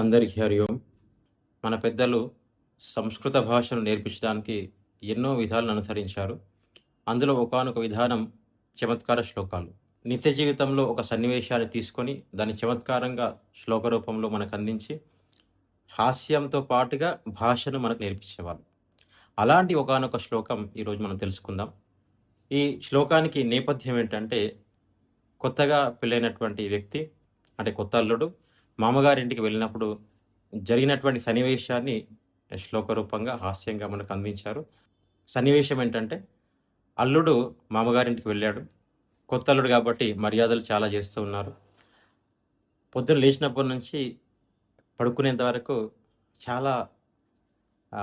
అందరికీ హరి ఓం. మన పెద్దలు సంస్కృత భాషను నేర్పించడానికి ఎన్నో విధాలను అనుసరించారు. అందులో ఒకానొక విధానం చమత్కార శ్లోకాలు. నిత్య జీవితంలో ఒక సన్నివేశాన్ని తీసుకొని దాన్ని చమత్కారంగా శ్లోక రూపంలో మనకు అందించి హాస్యంతో పాటుగా భాషను మనకు నేర్పించేవాళ్ళు. అలాంటి ఒకానొక శ్లోకం ఈరోజు మనం తెలుసుకుందాం. ఈ శ్లోకానికి నేపథ్యం ఏంటంటే, కొత్తగా పెళ్ళైనటువంటి వ్యక్తి అంటే కొత్త అల్లుడు మామగారింటికి వెళ్ళినప్పుడు జరిగినటువంటి సన్నివేశాన్ని శ్లోక రూపంగా, హాస్యంగా మనకు అందించారు. సన్నివేశం ఏంటంటే, అల్లుడు మామగారింటికి వెళ్ళాడు. కొత్త అల్లుడు కాబట్టి మర్యాదలు చాలా చేస్తూ ఉన్నారు. పొద్దున లేచినప్పటి నుంచి పడుకునేంత వరకు చాలా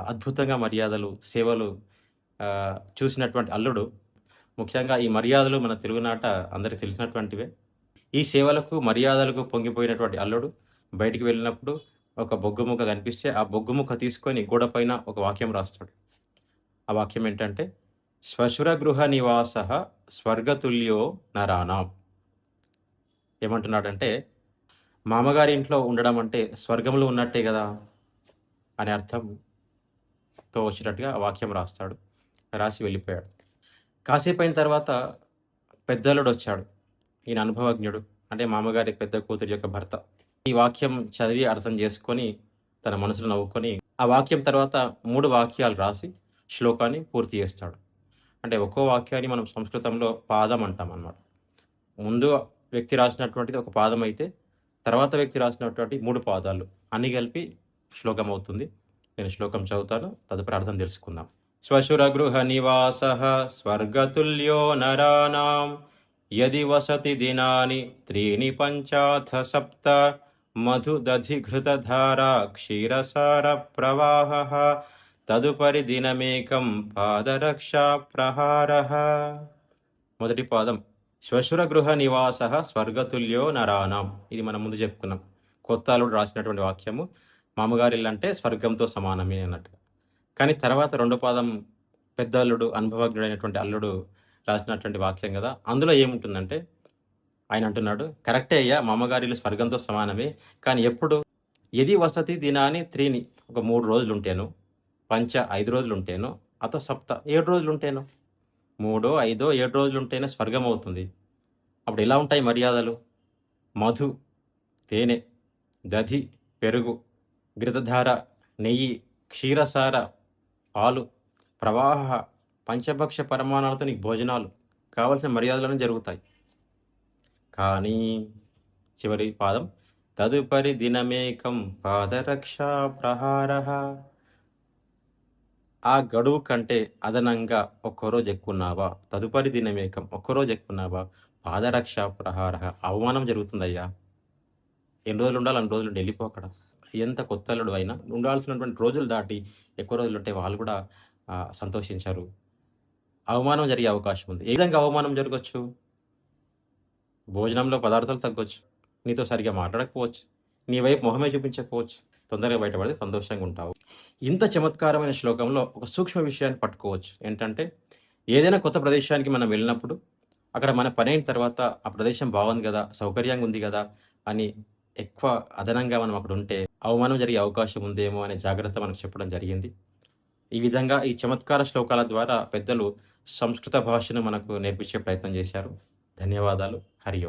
అద్భుతంగా మర్యాదలు, సేవలు చూసినటువంటి అల్లుడు, ముఖ్యంగా ఈ మర్యాదలు మన తెలుగునాట అందరికి తెలిసినటువంటివే. ఈ సేవలకు, మర్యాదలకు పొంగిపోయినటువంటి అల్లుడు బయటికి వెళ్ళినప్పుడు ఒక బొగ్గు ముక్క కనిపిస్తే, ఆ బొగ్గు ముక్క తీసుకొని గోడ పైన ఒక వాక్యం రాస్తాడు. ఆ వాక్యం ఏంటంటే, శ్వశురగృహ నివాసః స్వర్గతుల్యో నరాణాం. ఏమంటున్నాడంటే, మామగారి ఇంట్లో ఉండడం అంటే స్వర్గంలో ఉన్నట్టే గదా! అనే అర్థంతో వచ్చేటట్టుగా ఆ వాక్యం రాస్తాడు. రాసి వెళ్ళిపోయాడు. కాసేపయిన తర్వాత పెద్దల్లుడొచ్చాడు. ఈయన అనుభవజ్ఞుడు. అంటే మామగారి పెద్ద కూతురి యొక్క భర్త. ఈ వాక్యం చదివి అర్థం చేసుకొని, తన మనసులో నవ్వుకొని, ఆ వాక్యం తర్వాత 3 వాక్యాలు రాసి శ్లోకాన్ని పూర్తి చేస్తాడు. అంటే ఒక్కో వాక్యాన్ని మనం సంస్కృతంలో పాదం అంటామనమాట. ముందు వ్యక్తి రాసినటువంటిది ఒక పాదం అయితే, తర్వాత వ్యక్తి రాసినటువంటి 3 పాదాలు అన్నీ కలిపి శ్లోకం అవుతుంది. నేను శ్లోకం చదువుతాను. తదుపరి అర్థం తెలుసుకుందాం. శ్వశురగృహ నివాసః స్వర్గతుల్యో నరాణాం యది వసతి దినాని త్రీణి పంచాథ సప్త మధుదధిఘృతధారా క్షీరసార ప్రవాహః తదుపరి దినమేకం పాదరక్షా ప్రహారః. మొదటి పాదం శ్వశురగృహ నివాసః స్వర్గతుల్యో నరాణాం. ఇది మనం ముందు చెప్పుకున్నాం. కొత్త అల్లుడు రాసినటువంటి వాక్యము. మామగారిల్లు అంటే స్వర్గంతో సమానమే అన్నట్టుగా. కానీ తర్వాత రెండో పాదం పెద్ద అల్లుడు, అనుభవజ్ఞుడైనటువంటి అల్లుడు రాసినటువంటి వాక్యం కదా! అందులో ఏముంటుందంటే, ఆయన అంటున్నాడు, కరెక్టే అయ్యా, మామగారిల్లు స్వర్గంతో సమానమే. కానీ ఎప్పుడు? యది వసతి దినాని త్రీని, ఒక 3 రోజులుంటేను, పంచ 5 రోజులుంటేను, అత సప్త 7 రోజులుంటేను, 3, 5, 7 రోజులుంటేనే స్వర్గం అవుతుంది. అప్పుడు ఎలా ఉంటాయి మర్యాదలు? మధు తేనె, దధి పెరుగు, ఘృతధార నెయ్యి, క్షీరసార పాలు, ప్రవాహ పంచభక్ష పరమాణాలతో నీకు భోజనాలు, కావలసిన మర్యాదలను జరుగుతాయి. కానీ చివరి పాదం తదుపరి దినమేకం పాదరక్షా ప్రహారః. ఆ గడువు కంటే అదనంగా ఒక్కరోజు ఎక్కున్నావా, తదుపరి దినమేకం ఒక్కరోజు ఎక్కున్నావా, పాదరక్షా ప్రహారః. అవమానం జరుగుతుందయ్యా. ఎన్ని రోజులు ఉండాలి అన్ని రోజులు వెళ్ళిపో అక్కడ. ఎంత కొత్త అల్లుడు అయినా ఉండాల్సినటువంటి రోజులు దాటి ఎక్కువ రోజులు ఉంటే వాళ్ళు కూడా సంతోషించరు. అవమానం జరిగే అవకాశం ఉంది. ఏ విధంగా అవమానం జరగొచ్చు? భోజనంలో పదార్థాలు తగ్గొచ్చు, నీతో సరిగ్గా మాట్లాడకపోవచ్చు, నీ వైపు మొహమే చూపించకపోవచ్చు. తొందరగా బయటపడితే సంతోషంగా ఉంటావు. ఇంత చమత్కారమైన శ్లోకంలో ఒక సూక్ష్మ విషయాన్ని పట్టుకోవచ్చు. ఏంటంటే, ఏదైనా కొత్త ప్రదేశానికి మనం వెళ్ళినప్పుడు అక్కడ మన పని అయిన తర్వాత ఆ ప్రదేశం బాగుంది కదా, సౌకర్యంగా ఉంది కదా అని ఎక్కువ అదనంగా మనం అక్కడ ఉంటే అవమానం జరిగే అవకాశం ఉందేమో అనే జాగ్రత్త మనకు చెప్పడం జరిగింది. ఈ విధంగా ఈ చమత్కార శ్లోకాల ద్వారా పెద్దలు సంస్కృత భాషను మనకు నేర్పించే ప్రయత్నం చేశారు. ధన్యవాదాలు. హరి ఓం.